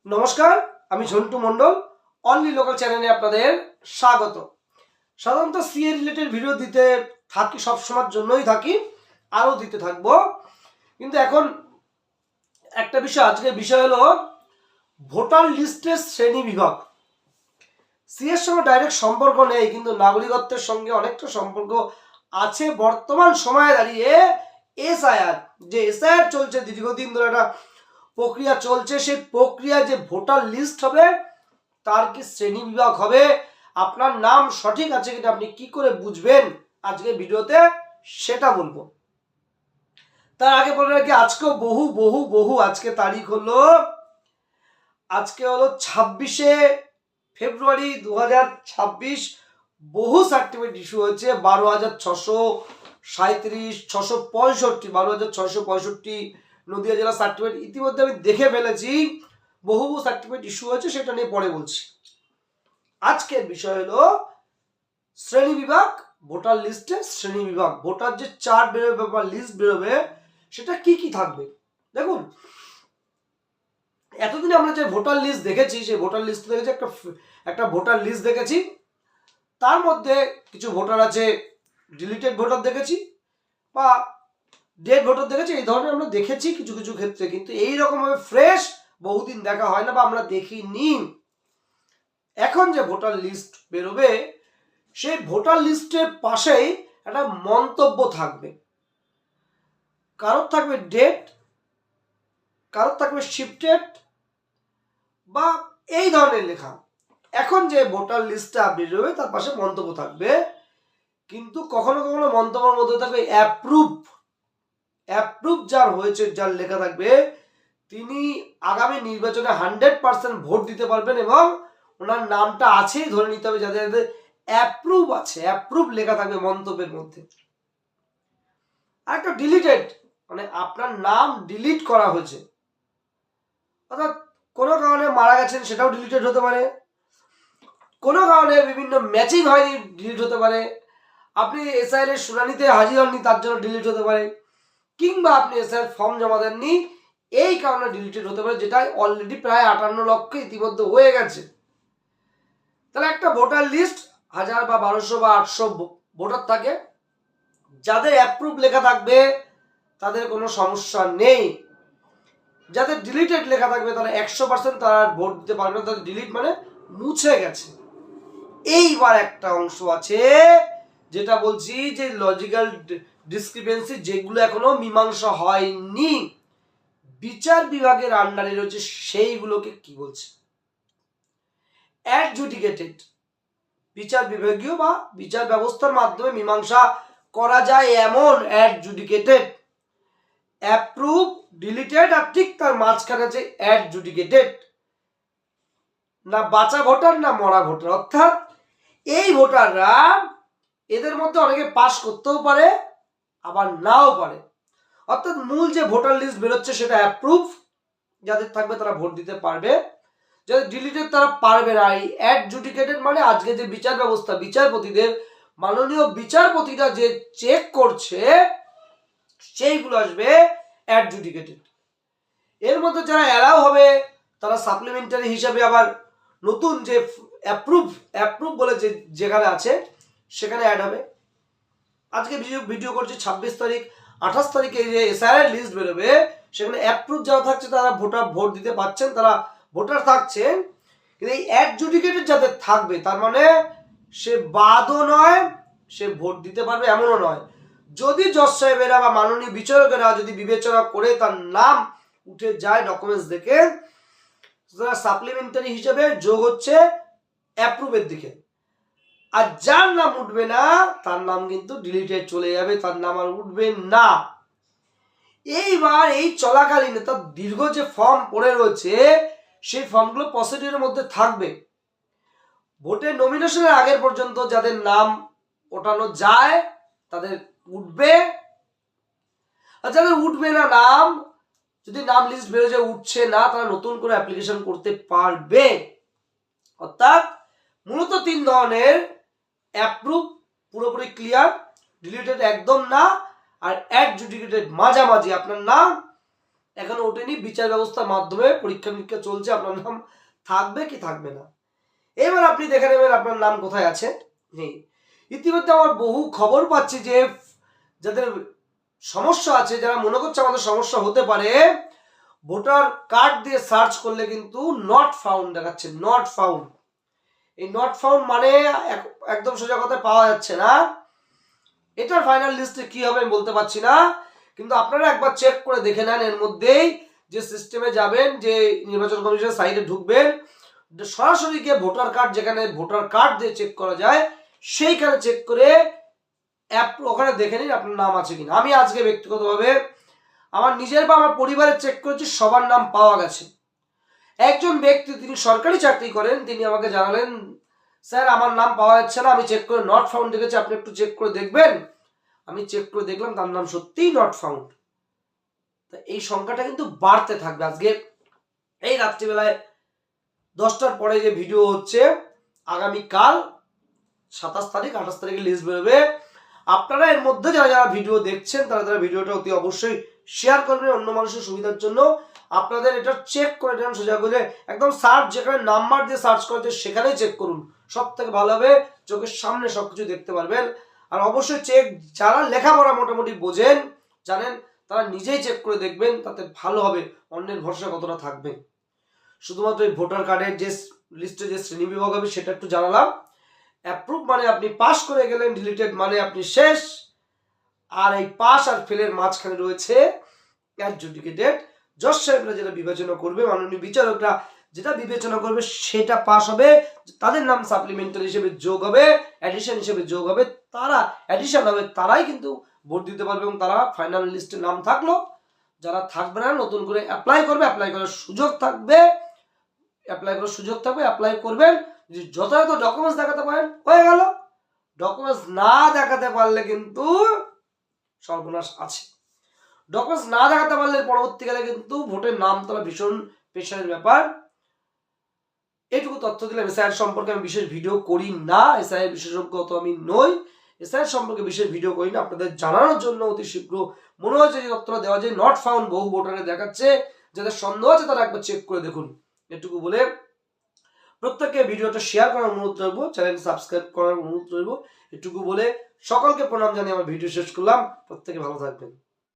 নমস্কার, আমি ঝন্টু মণ্ডল। Only local চ্যানেলে আপনাদের স্বাগত। সাধারণত সিএ রিলেটেড ভিডিও দিতে থাকি, সবসময়ের জন্যই থাকি, আরও দিতে থাকবো। কিন্তু এখন একটা বিষয়, আজকের বিষয় হলো ভোটার লিস্টের শ্রেণী বিভাগ। সিএর সঙ্গে ডাইরেক্ট সম্পর্ক নেই, কিন্তু নাগরিকত্বের সঙ্গে অনেকটা সম্পর্ক আছে। বর্তমান সময়ে দাঁড়িয়ে এসআইআর, যে এসআইআর চলছে, দীর্ঘদিন ধরে একটা প্রক্রিয়া চলছে, সেই প্রক্রিয়া যে ভোটার লিস্ট হবে, তার কি শ্রেণী বিভাগ হবে, আপনার নাম সঠিক আছে কিনা আপনি কি করে বুঝবেন, আজকে ভিডিওতে সেটা বলবো। তার আগে বলে রাখি, আজকেও বহু বহু বহু আজকে তারিখ হলো, আজকে হলো 26শে ফেব্রুয়ারি 2026। বহু সার্টিফিকেট ইস্যু হয়েছে। 12,637, 665, 12,665 নদিয়া জেলা সার্টিফিকেট ইতিমধ্যে আমি দেখে ফেলেছি। বহু সার্টিফিকেট ইস্যু হয়েছে, সেটা নিয়ে পরে বলছি। আজকের বিষয় হলো শ্রেণী বিভাগ, ভোটার লিস্টে শ্রেণী বিভাগ। ভোটার যে চার্ট বেরোবে বা লিস্ট বেরোবে, সেটা কি কি থাকবে দেখুন। এতদিন আমরা যে ভোটার লিস্ট দেখেছি, সেই ভোটার লিস্ট দেখেছি, একটা ভোটার লিস্ট দেখেছি। তার মধ্যে কিছু ভোটার আছে ডিলিটেড ভোটার দেখেছি, বা ডেড ভোটার দেখেছি, এই ধরনের আমরা দেখেছি কিছু কিছু ক্ষেত্রে। কিন্তু এইরকমভাবে ফ্রেশ বহুদিন দেখা হয় না, বা আমরা দেখিনি। এখন যে ভোটার লিস্ট বেরোবে, সেই ভোটার লিস্টের পাশেই একটা মন্তব্য থাকবে। কারোর থাকবে ডেট, কারোর থাকবে শিফটেড, বা এই ধরনের লেখা। এখন যে ভোটার লিস্টটা বেরোবে, তার পাশে মন্তব্য থাকবে। কিন্তু কখনো কখনো মন্তব্যের মধ্যে থাকবে অ্যাপ্রুভ। অ্যাপ্রুভ যার হয়েছে, যার লেখা থাকবে, তিনি আগামী নির্বাচনে 100% ভোট দিতে পারবেন, এবং ওনার নামটা আছেই ধরে নিতে হবে, যাদের যাদের অ্যাপ্রুভ আছে, অ্যাপ্রুভ লেখা থাকবে মন্তব্যের মধ্যে। আর একটা ডিলিটেড, মানে আপনার নাম ডিলিট করা হয়েছে, অর্থাৎ কোনো কারণে মারা গেছেন, সেটাও ডিলিটেড হতে পারে। কোনো কারণে বিভিন্ন ম্যাচিং হয়নি, ডিলিট হতে পারে। আপনি এসআইআর এর শুনানিতে হাজির হননি, তার জন্য ডিলিট হতে পারে। কিংবা আপনি এসআইআর ফর্ম জমা দেননি, এই কারণে ডিলিটেড হতে পারে, যেটা অলরেডি প্রায় 58 লক্ষ ইতিমধ্যে হয়ে গেছে। তাহলে একটা ভোটার লিস্ট 1000 বা 1200 বা 800 ভোটার থাকে, যাদের অ্যাপ্রুভ লেখা থাকবে তাদের কোনো সমস্যা নেই। যাদের ডিলিটেড লেখা থাকবে, তারা 100% তারা ভোট দিতে পারবে না, তাদের ডিলিট মানে মুছে গেছে। এইবার একটা অংশ আছে, যেটা বলছি যে লজিক্যাল ডিসক্রিপেন্সি, যেগুলো এখনো মীমাংসা হয়নি, বিচার বিভাগের আন্ডারে রয়েছে, সেইগুলোকে কি বলছে? অ্যাডজুডিকেটেড। বিচার বিভাগীয় বা বিচার ব্যবস্থার মাধ্যমে মীমাংসা করা যায় এমন অ্যাডজুডিকেটেড। অ্যাপ্রুভ, ডিলিটেড, আর ঠিক তার মাঝখানে আছে অ্যাডজুডিকেটেড। না বাঁচা ভোটার, না মরা ভোটার। অর্থাৎ এই ভোটাররা, এদের মধ্যে অনেকে পাস করতেও পারে, আবার নাও পারে। অর্থাৎ মূল যে ভোটার লিস্ট বেরোচ্ছে, সেটা অ্যাপ্রুভ, যাদের থাকবে তারা ভোট দিতে পারবে। যাদের ডিলিটেড, তারা পারবে না। এই অ্যাডজুডিকেটেড মানে আজকে যে বিচার ব্যবস্থা, বিচারপতিদের, মাননীয় বিচারপতিরা যে চেক করছে, সেইগুলো আসবে অ্যাডজুডিকেটেড। এর মধ্যে যারা অ্যালাউ হবে, তারা সাপ্লিমেন্টারি হিসাবে আবার নতুন যে অ্যাপ্রুভ বলে যেখানে আছে, সেখানে অ্যাড হবে। আজকে ভিডিও করছি 26 তারিখ, 28 তারিখে যে এসআইআর লিস্ট বেরোবে, সেখানে অ্যাপ্রুভ যারা থাকছে, তারা ভোট দিতে পারছেন, তারা ভোটার থাকছেন। কিন্তু এই অ্যাডজুডিকেটেড যাদের থাকবে, তার মানে সে বাদও নয়, সে ভোট দিতে পারবে এমনও নয়। যদি জজ সাহেবেরা বা মাননীয় বিচারকেরা যদি বিবেচনা করে তার নাম উঠে যায় ডকুমেন্টস দেখে, সাপ্লিমেন্টারি হিসেবে যোগ হচ্ছে অ্যাপ্রুভের দিকে। আর যার নাম উঠবে না, তার নাম কিন্তু ডিলিটেড চলে যাবে, তার নাম আর উঠবে না। এইবার এই চলাকালীন তার দীর্ঘ যে ফর্ম পড়ে রয়েছে, সেই ফর্মগুলো প্রসিডিউরের মধ্যে থাকবে। ভোটের নমিনেশনের আগের পর্যন্ত যাদের নাম ওঠানো যায়, তাদের উঠবে। আর যাদের উঠবে না নাম, যদি নাম লিস্ট বেরো যায় উঠছে না, তারা নতুন করে অ্যাপ্লিকেশন করতে পারবে। অর্থাৎ মূলত 3 ধরনের: অ্যাপ্রুভ পুরোপুরি ক্লিয়ার, ডিলিটেড একদম না, আর অ্যাডজুডিকেটেড মাঝামাঝি। আপনার নাম এখনো ওঠেনি, বিচার ব্যবস্থার মাধ্যমে পরীক্ষা নিরীক্ষা চলছে, আপনার নাম থাকবে কি থাকবে না। এবার আপনি দেখে নেবেন আপনার নাম কোথায় আছে। ইতিমধ্যে আমার বহু খবর পাচ্ছি যে যাদের সমস্যা আছে, যারা মনে করছে আমাদের সমস্যা হতে পারে, ভোটার কার্ড দিয়ে সার্চ করলে কিন্তু নট ফাউন্ড দেখাচ্ছে, নট ফাউন্ড। এই নট ফাউন্ড মানে একদম সোজা কথা পাওয়া যাচ্ছে না। এটার ফাইনাল লিস্টে কি হবে আমি বলতে পারছি না, কিন্তু আপনারা একবার চেক করে দেখে নেন। এর মধ্যেই যে সিস্টেমে যাবেন, যে নির্বাচন কমিশনের সাইটে ঢুকবেন, সরাসরি গিয়ে ভোটার কার্ড, যেখানে ভোটার কার্ড দিয়ে চেক করা যায়, সেইখানে চেক করে ওখানে দেখে নিন আপনার নাম আছে কিনা। আমি আজকে ব্যক্তিগতভাবে আমার নিজের বা আমার পরিবারের চেক করেছি, সবার নাম পাওয়া গেছে। একজন ব্যক্তি, তিনি সরকারি চাকরি করেন, তিনি আমাকে জানালেন, স্যার আমার নাম পাওয়া যাচ্ছে না, আমি চেক করে নট ফাউন্ড দেখেছি, আপনি একটু চেক করে দেখবেন। আমি চেক করে দেখলাম, তার নাম সত্যিই নট ফাউন্ড। তা এই সংখ্যাটা কিন্তু বাড়তে থাকবে। আজকে এই রাত্রিবেলায় 10টার পরে যে ভিডিও হচ্ছে, আগামীকাল 27 তারিখ 28 তারিখে লিস্ট বেরোবে। আপনারা এর মধ্যে যারা যারা ভিডিও দেখছেন, তারা ভিডিওটা অতি অবশ্যই শেয়ার করবেন অন্য মানুষের সুবিধার জন্য। আপনাদের এটা চেক করে নেন সোজা করে, একদম সার্চ, যেখানে নাম্বার দিয়ে সার্চ করেছে সেখানেই চেক করুন, সব থেকে ভালো হবে, চোখের সামনে সবকিছু দেখতে পারবেন। আর অবশ্যই চেক, যারা লেখাপড়া মোটামুটি বোঝেন, জানেন, তারা নিজেই চেক করে দেখবেন, তাতে ভালো হবে, অন্যের ভরসা কতটা থাকবে। শুধুমাত্র এই ভোটার কার্ডের যে লিস্টে যে শ্রেণী বিভাগ হবে সেটা একটু জানালাম। অ্যাপ্রুভ মানে আপনি পাস করে গেলেন, ডিলিটেড মানে আপনি শেষ। আর এই পাস আর ফেলের মাঝখানে রয়েছে অ্যাডজুডিকেটেড। জজ সাহেবরা যেটা বিবেচনা করবে, মাননীয় বিচারকরা যেটা বিবেচনা করবে, সেটা পাস হবে, তাদের নাম সাপ্লিমেন্টারি হিসেবে যোগ হবে, অ্যাডিশন হিসেবে যোগ হবে, তারা অ্যাডিশন হবে, তারাই কিন্তু ভোট দিতে পারবে। এবং তারা ফাইনাল লিস্টে নাম থাকলো, যারা থাকবে না নতুন করে অ্যাপ্লাই করবে, অ্যাপ্লাই করার সুযোগ থাকবে, অ্যাপ্লাই করবেন। যদি যথাযথ ডকুমেন্টস দেখাতে পারেন, হয়ে গেল। ডকুমেন্টস না দেখাতে পারলে কিন্তু সর্বনাশ আছে। ডকুমেন্টস না দেখাতে পারলে পরবর্তীকালে কিন্তু ভোটের নাম তোলা ভীষণ প্রেশারের ব্যাপার। এইটুকু তথ্য দিলাম। এসআইআর সম্পর্কে আমি বিশেষ ভিডিও করি না, এসআইআর বিশেষজ্ঞ তো আমি নই, এসআইআর সম্পর্কে বিশেষ ভিডিও করি না। আপনাদের জানানোর জন্য অতি শীঘ্র মনে হচ্ছে যে তথ্যটা দেওয়া যায়। নট ফাউন্ড বহু ভোটারে দেখাচ্ছে, যাদের সন্দেহ আছে তারা একবার চেক করে দেখুন। এটুকু বলে প্রত্যেককে ভিডিওটা শেয়ার করার অনুরোধ রইব, চ্যানেল সাবস্ক্রাইব করার অনুরোধ রইব। এটুকু বলে সকলকে প্রণাম জানিয়ে আমার ভিডিও শেষ করলাম। প্রত্যেকে ভালো থাকবেন।